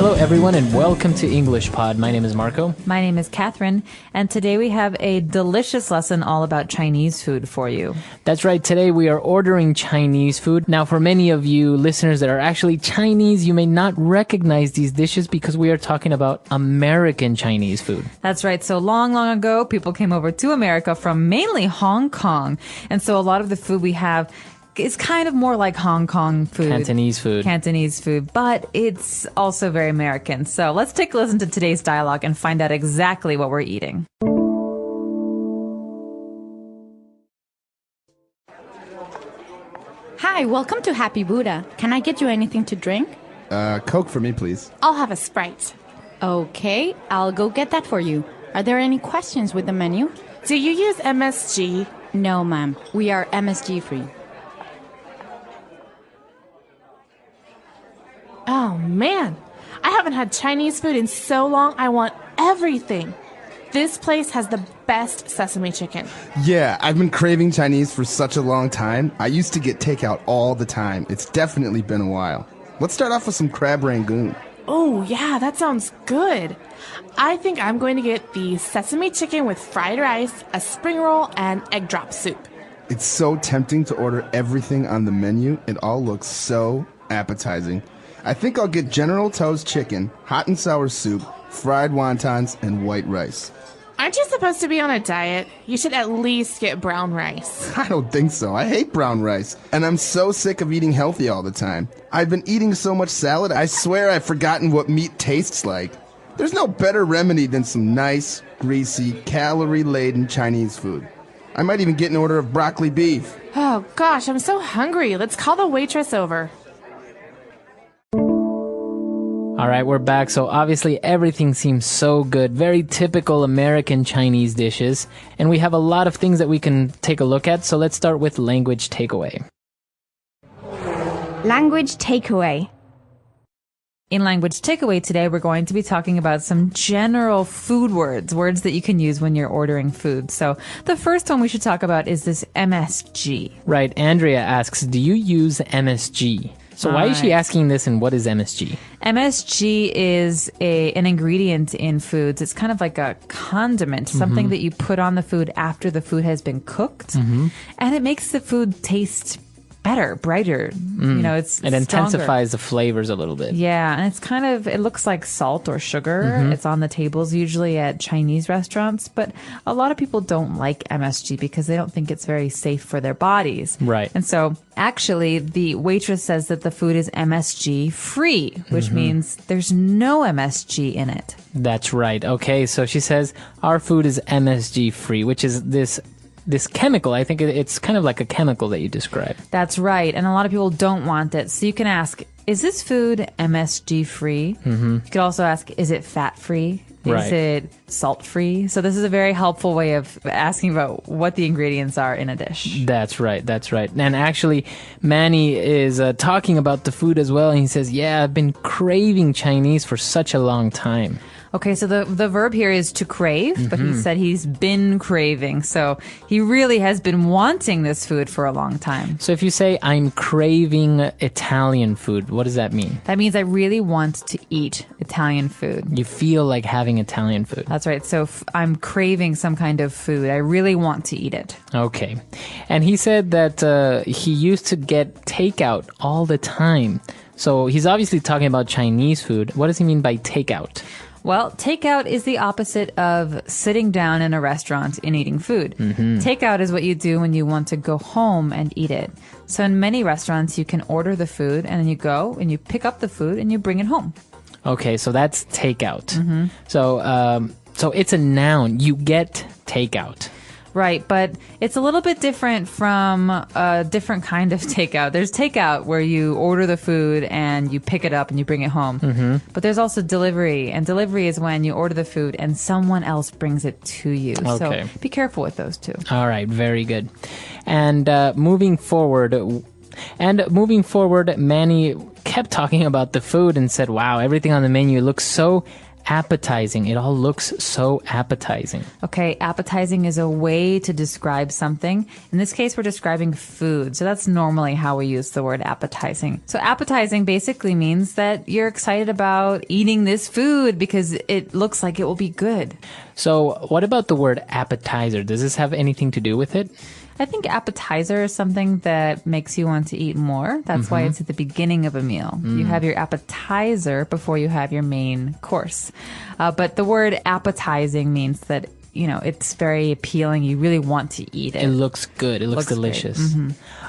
Hello, everyone, and welcome to English Pod. My name is Marco. My name is Catherine, and today we have a delicious lesson all about Chinese food for you. That's right. Today we are ordering Chinese food. Now, for many of you listeners that are actually Chinese, you may not recognize these dishes because we are talking about American Chinese food. That's right. So long ago, people came over to America from mainly Hong Kong. And so a lot of the food we have is kind of more like Hong Kong food. Cantonese food. But it's also very American. So let's take a listen to today's dialogue and find out exactly what we're eating. Hi, welcome to Happy Buddha. Can I get you anything to drink? Coke for me, please. I'll have a Sprite. Okay, I'll go get that for you. Are there any questions with the menu? Do you use MSG? No, ma'am. We are MSG free. Oh, man. I haven't had Chinese food in so long, I want everything. This place has the best sesame chicken. Yeah, I've been craving Chinese for such a long time. I used to get takeout all the time. It's definitely been a while. Let's start off with some crab rangoon. Oh, yeah, that sounds good. I think I'm going to get the sesame chicken with fried rice, a spring roll, and egg drop soup. It's so tempting to order everything on the menu. It all looks so appetizing. I think I'll get General Tso's chicken, hot and sour soup, fried wontons, and white rice. Aren't you supposed to be on a diet? You should at least get brown rice. I don't think so. I hate brown rice. And I'm so sick of eating healthy all the time. I've been eating so much salad, I swear I've forgotten what meat tastes like. There's no better remedy than some nice, greasy, calorie-laden Chinese food. I might even get an order of broccoli beef. Oh, gosh, I'm so hungry. Let's call the waitress over. All right, we're back. So obviously everything seems so good. Very typical American Chinese dishes. And we have a lot of things that we can take a look at. So let's start with language takeaway. Language takeaway. In Language Takeaway today, we're going to be talking about some general food words that you can use when you're ordering food. So the first one we should talk about is this MSG. Right. Andrea asks, do you use MSG? So why is she asking this, and what is MSG? MSG is an ingredient in foods. It's kind of like a condiment, something that you put on the food after the food has been cooked. And it makes the food taste better, brighter. You know, it intensifies the flavors a little bit. Yeah, and it looks like salt or sugar. It's on the tables usually at Chinese restaurants, but a lot of people don't like MSG because they don't think it's very safe for their bodies. Right. And so actually the waitress says that the food is MSG free, which means there's no MSG in it. That's right. Okay, so she says our food is MSG free, which is this chemical. I think it's kind of like a chemical that you described. That's right. And a lot of people don't want it. So you can ask, is this food MSG free? You could also ask, is it fat free? Is it salt free? So this is a very helpful way of asking about what the ingredients are in a dish. That's right. And actually, Manny is talking about the food as well. And he says, yeah, I've been craving Chinese for such a long time. Okay, so the verb here is to crave, but he said he's been craving. So he really has been wanting this food for a long time. So if you say, I'm craving Italian food, what does that mean? That means I really want to eat Italian food. You feel like having Italian food. That's right. So I'm craving some kind of food. I really want to eat it. Okay. And he said that he used to get takeout all the time. So he's obviously talking about Chinese food. What does he mean by takeout? Well, takeout is the opposite of sitting down in a restaurant and eating food. Takeout is what you do when you want to go home and eat it. So in many restaurants, you can order the food and then you go and you pick up the food and you bring it home. Okay, so that's takeout. So it's a noun. You get takeout. Right, but it's a little bit different from a different kind of takeout. There's takeout where you order the food and you pick it up and you bring it home. But there's also delivery, and delivery is when you order the food and someone else brings it to you. Okay. So be careful with those two. All right, very good. And moving forward, Manny kept talking about the food and said, wow, everything on the menu looks so appetizing. It all looks so appetizing. Okay, appetizing is a way to describe something. In this case, we're describing food. So that's normally how we use the word appetizing. So appetizing basically means that you're excited about eating this food because it looks like it will be good. So what about the word appetizer? Does this have anything to do with it? I think appetizer is something that makes you want to eat more. That's why it's at the beginning of a meal. You have your appetizer before you have your main course. But the word appetizing means that, it's very appealing. You really want to eat it. It looks good. It looks delicious.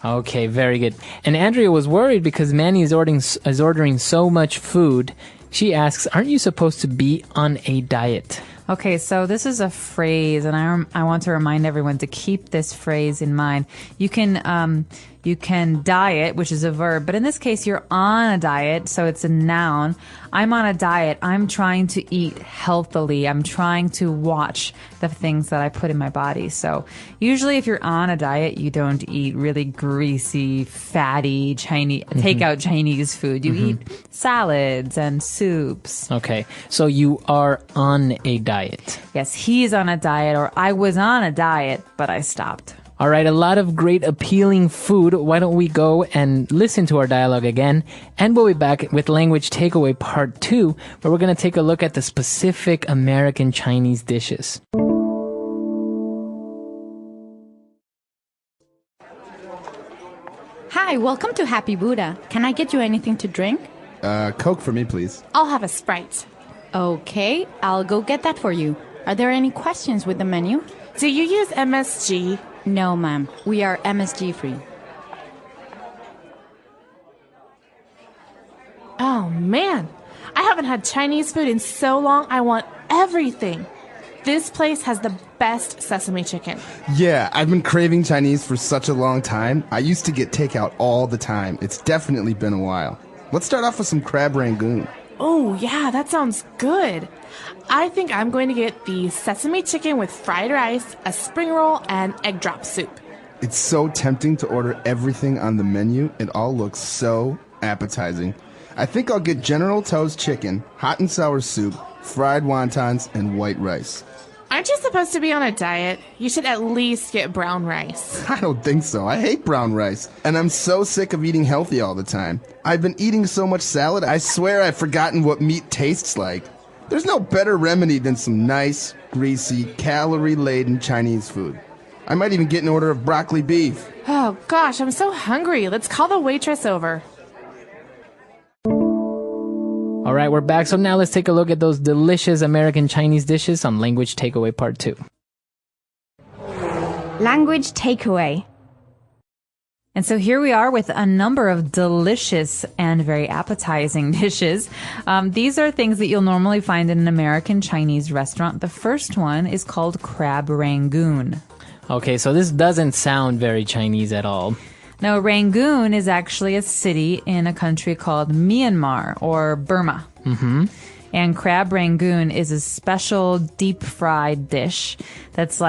Okay, very good. And Andrea was worried because Manny is ordering so much food. She asks, aren't you supposed to be on a diet? Okay, so this is a phrase, and I want to remind everyone to keep this phrase in mind. You can diet, which is a verb, but in this case, you're on a diet, so it's a noun. I'm on a diet. I'm trying to eat healthily. I'm trying to watch the things that I put in my body. So usually if you're on a diet, you don't eat really greasy, fatty takeout Chinese food. You eat salads and soups. Okay, so you are on a diet. Yes, he's on a diet, or I was on a diet, but I stopped. All right, a lot of great appealing food. Why don't we go and listen to our dialogue again? And we'll be back with Language Takeaway Part 2, where we're going to take a look at the specific American Chinese dishes. Hi, welcome to Happy Buddha. Can I get you anything to drink? Coke for me, please. I'll have a Sprite. Okay, I'll go get that for you. Are there any questions with the menu? Do you use MSG? No, ma'am. We are MSG free. Oh, man. I haven't had Chinese food in so long, I want everything. This place has the best sesame chicken. Yeah, I've been craving Chinese for such a long time. I used to get takeout all the time. It's definitely been a while. Let's start off with some crab rangoon. Oh, yeah, that sounds good. I think I'm going to get the sesame chicken with fried rice, a spring roll, and egg drop soup. It's so tempting to order everything on the menu. It all looks so appetizing. I think I'll get General Tso's chicken, hot and sour soup, fried wontons, and white rice. Aren't you supposed to be on a diet? You should at least get brown rice. I don't think so. I hate brown rice. And I'm so sick of eating healthy all the time. I've been eating so much salad, I swear I've forgotten what meat tastes like. There's no better remedy than some nice, greasy, calorie-laden Chinese food. I might even get an order of broccoli beef. Oh, gosh, I'm so hungry. Let's call the waitress over. All right, we're back. So now let's take a look at those delicious American Chinese dishes on Language Takeaway Part 2. Language Takeaway. And so here we are with a number of delicious and very appetizing dishes. These are things that you'll normally find in an American Chinese restaurant. The first one is called crab rangoon. Okay, so this doesn't sound very Chinese at all. Now, Rangoon is actually a city in a country called Myanmar or Burma. And crab rangoon is a special deep-fried dish that's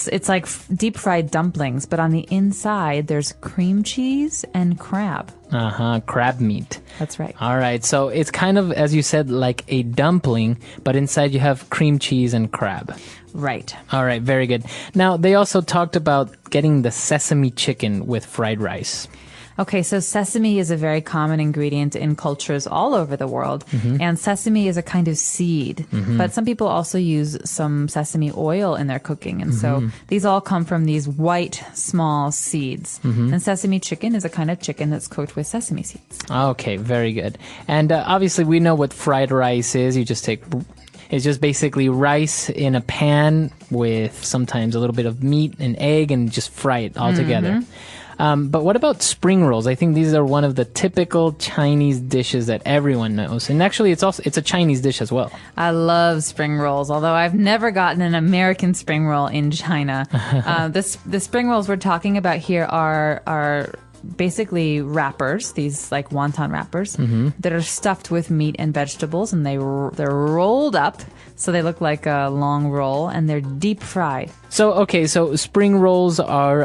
it's like deep-fried dumplings, but on the inside there's cream cheese and crab. Crab meat. That's right. All right, so it's kind of, as you said, like a dumpling, but inside you have cream cheese and crab. Right. All right, very good. Now, they also talked about getting the sesame chicken with fried rice. Okay, so sesame is a very common ingredient in cultures all over the world. And sesame is a kind of seed. But some people also use some sesame oil in their cooking. And so these all come from these white, small seeds. And sesame chicken is a kind of chicken that's cooked with sesame seeds. Okay, very good. And obviously, we know what fried rice is. It's just basically rice in a pan with sometimes a little bit of meat and egg and just fry it all together. But what about spring rolls? I think these are one of the typical Chinese dishes that everyone knows. And actually, it's a Chinese dish as well. I love spring rolls, although I've never gotten an American spring roll in China. The spring rolls we're talking about here are basically wrappers, these like wonton wrappers that are stuffed with meat and vegetables, and they're rolled up so they look like a long roll, and they're deep fried. So spring rolls are,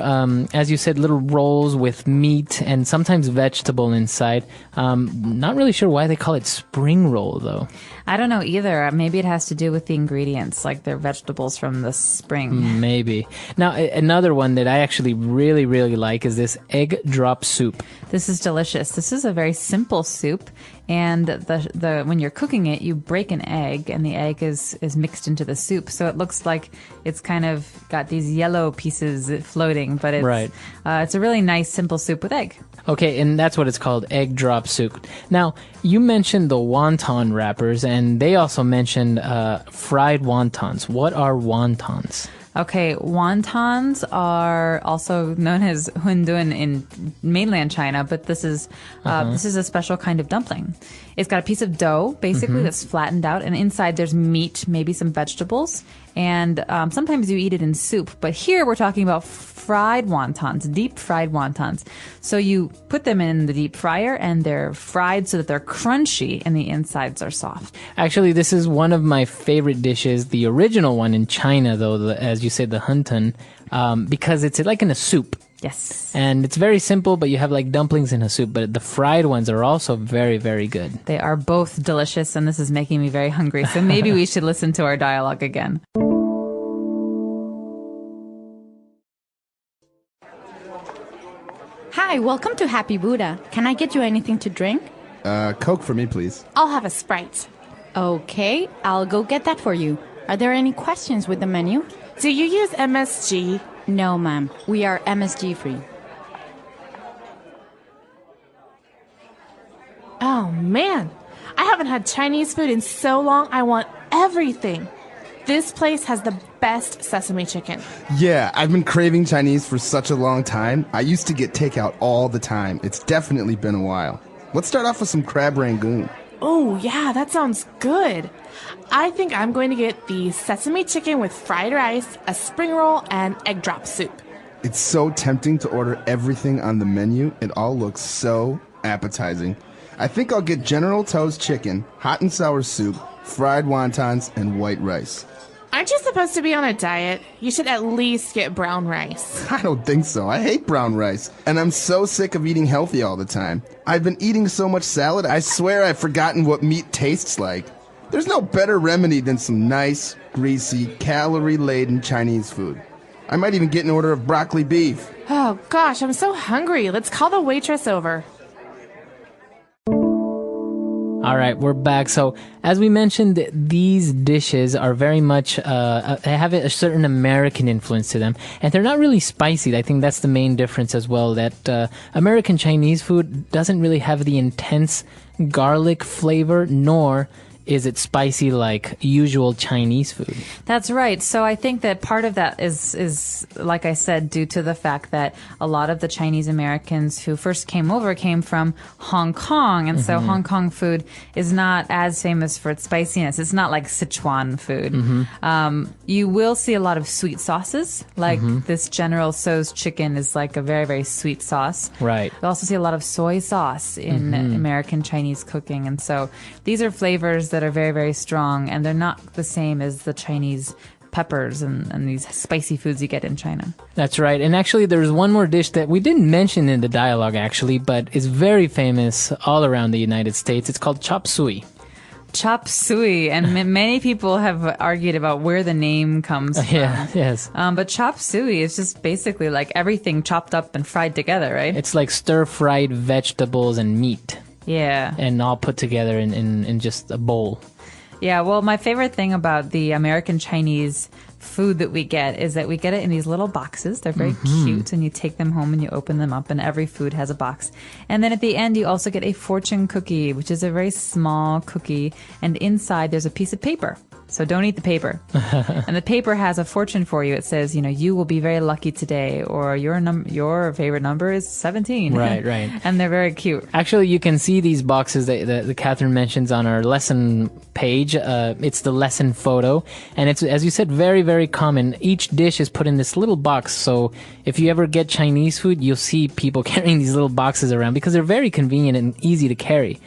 as you said, little rolls with meat and sometimes vegetable inside. Not really sure why they call it spring roll, though. I don't know either. Maybe it has to do with the ingredients, like they're vegetables from the spring. Maybe. Now, another one that I actually really, really like is this egg drop soup. This is delicious. This is a very simple soup, and the when you're cooking it, you break an egg, and the egg is mixed into the soup, so it looks like it's kind of got these yellow pieces floating, but it's Right. It's a really nice simple soup with egg. Okay, and that's what it's called, egg drop soup. Now, you mentioned the wonton wrappers, and they also mentioned fried wontons. What are wontons? Okay, wontons are also known as hundun in mainland China, but this is a special kind of dumpling. It's got a piece of dough, basically, that's flattened out, and inside there's meat, maybe some vegetables, and sometimes you eat it in soup. But here we're talking about fried wontons, deep fried wontons. So you put them in the deep fryer, and they're fried so that they're crunchy and the insides are soft. Actually, this is one of my favorite dishes, the original one in China, though, as you said, the hunton, because it's like in a soup. Yes. And it's very simple, but you have like dumplings in a soup. But the fried ones are also very, very good. They are both delicious, and this is making me very hungry. So maybe we should listen to our dialogue again. Hi, welcome to Happy Buddha. Can I get you anything to drink? Coke for me, please. I'll have a Sprite. Okay, I'll go get that for you. Are there any questions with the menu? Do you use MSG? No, ma'am. We are MSG free. Oh, man. I haven't had Chinese food in so long, I want everything. This place has the best sesame chicken. Yeah, I've been craving Chinese for such a long time. I used to get takeout all the time. It's definitely been a while. Let's start off with some crab rangoon. Oh, yeah, that sounds good. I think I'm going to get the sesame chicken with fried rice, a spring roll, and egg drop soup. It's so tempting to order everything on the menu. It all looks so appetizing. I think I'll get General Tso's chicken, hot and sour soup, fried wontons, and white rice. Aren't you supposed to be on a diet? You should at least get brown rice. I don't think so. I hate brown rice. And I'm so sick of eating healthy all the time. I've been eating so much salad, I swear I've forgotten what meat tastes like. There's no better remedy than some nice, greasy, calorie-laden Chinese food. I might even get an order of broccoli beef. Oh, gosh, I'm so hungry. Let's call the waitress over. All right, we're back. So, as we mentioned, these dishes are very much, they have a certain American influence to them, and they're not really spicy. I think that's the main difference as well, that American Chinese food doesn't really have the intense garlic flavor, nor is it spicy like usual Chinese food. That's right. So I think that part of that is like I said, due to the fact that a lot of the Chinese Americans who first came over came from Hong Kong. And so Hong Kong food is not as famous for its spiciness. It's not like Sichuan food. You will see a lot of sweet sauces. Like this General Tso's chicken is like a very, very sweet sauce. Right. You also see a lot of soy sauce in American Chinese cooking. And so these are flavors that are very, very strong, and they're not the same as the Chinese peppers and these spicy foods you get in China. That's right. And actually, there's one more dish that we didn't mention in the dialogue, actually, but is very famous all around the United States. It's called chop suey. Chop suey, and many people have argued about where the name comes from. Yeah, yes. But chop suey is just basically like everything chopped up and fried together, right? It's like stir-fried vegetables and meat. Yeah. And all put together in just a bowl. Yeah, well, my favorite thing about the American Chinese food that we get is that we get it in these little boxes. They're very cute, and you take them home and you open them up, and every food has a box. And then at the end, you also get a fortune cookie, which is a very small cookie, and inside there's a piece of paper. So don't eat the paper. And the paper has a fortune for you. It says, you know, you will be very lucky today, or your favorite number is 17. Right, right. And they're very cute. Actually, you can see these boxes that Catherine mentions on our lesson page. It's the lesson photo. And it's, as you said, very, very common. Each dish is put in this little box. So if you ever get Chinese food, you'll see people carrying these little boxes around because they're very convenient and easy to carry.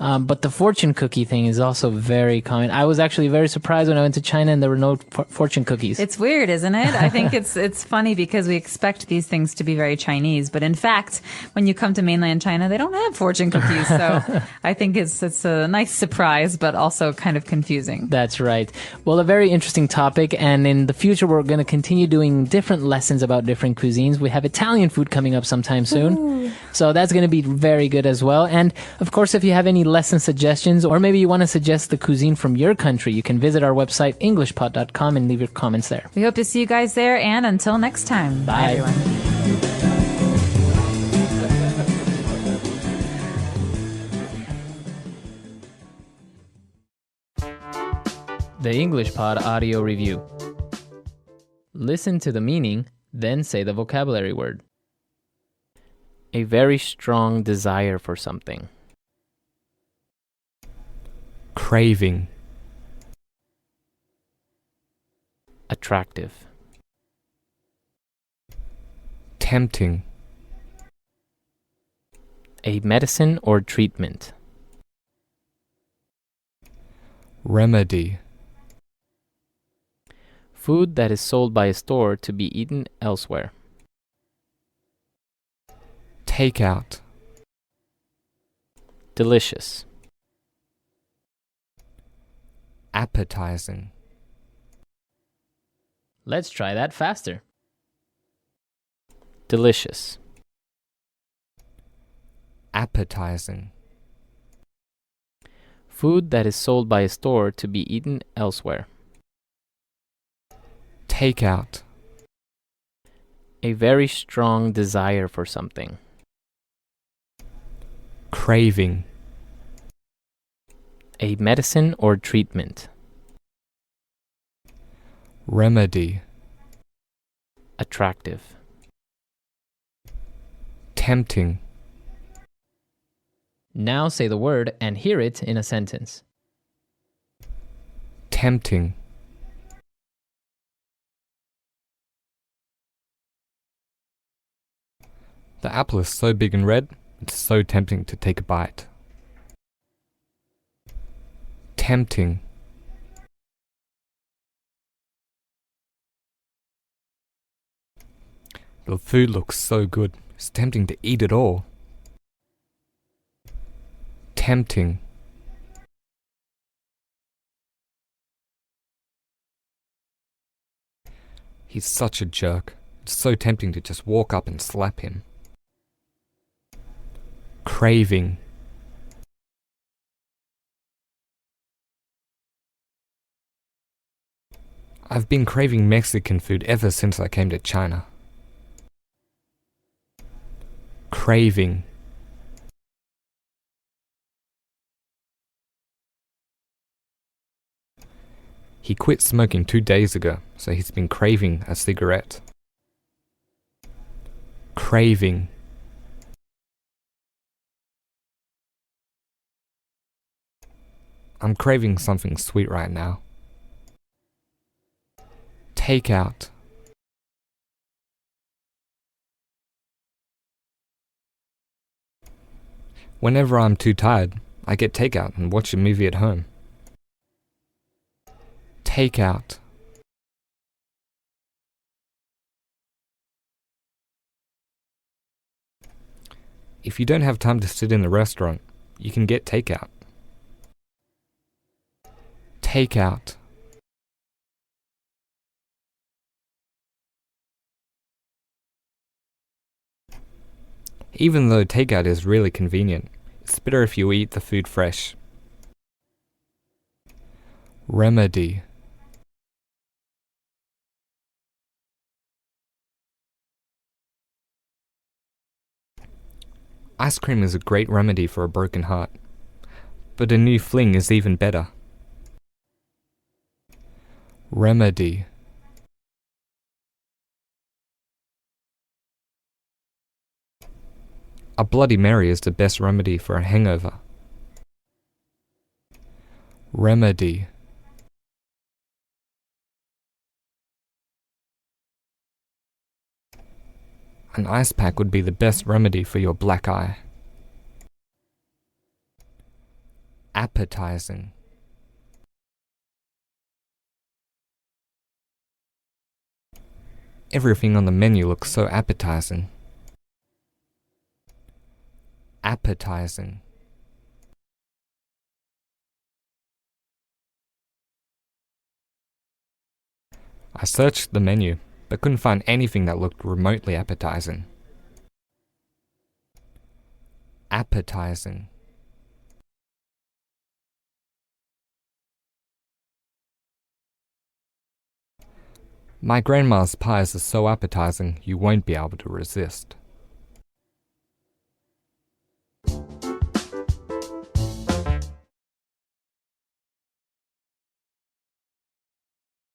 But the fortune cookie thing is also very common. I was actually very surprised when I went to China and there were no fortune cookies. It's weird, isn't it? I think it's funny because we expect these things to be very Chinese, but in fact, when you come to mainland China, they don't have fortune cookies. So I think it's a nice surprise, but also kind of confusing. That's right. Well, a very interesting topic, and in the future, we're going to continue doing different lessons about different cuisines. We have Italian food coming up sometime soon. Ooh. So that's going to be very good as well. And of course, if you have any lesson suggestions, or maybe you want to suggest the cuisine from your country, you can visit our website, englishpod.com, and leave your comments there. We hope to see you guys there, and until next time. Bye. Bye, everyone. The English Pod Audio Review. Listen to the meaning, then say the vocabulary word. A very strong desire for something. Craving. Attractive. Tempting. A medicine or treatment. Remedy. Food that is sold by a store to be eaten elsewhere. Takeout. Delicious. Appetizing. Let's try that faster. Delicious. Appetizing. Food that is sold by a store to be eaten elsewhere. Takeout. A very strong desire for something. Craving. A medicine or treatment. Remedy. Attractive. Tempting. Now say the word and hear it in a sentence. Tempting. The apple is so big and red, it's so tempting to take a bite. Tempting. The food looks so good, it's tempting to eat it all. Tempting. He's such a jerk. It's so tempting to just walk up and slap him. Craving. I've been craving Mexican food ever since I came to China. Craving. He quit smoking 2 days ago, so he's been craving a cigarette. Craving. I'm craving something sweet right now. Takeout. Whenever I'm too tired, I get takeout and watch a movie at home. Takeout. If you don't have time to sit in the restaurant, you can get takeout. Takeout. Even though takeout is really convenient, it's better if you eat the food fresh. Remedy. Ice cream is a great remedy for a broken heart, but a new fling is even better. Remedy. A Bloody Mary is the best remedy for a hangover. Remedy. An ice pack would be the best remedy for your black eye. Appetizing. Everything on the menu looks so appetizing. Appetizing. I searched the menu, but couldn't find anything that looked remotely appetizing. Appetizing. My grandma's pies are so appetizing you won't be able to resist.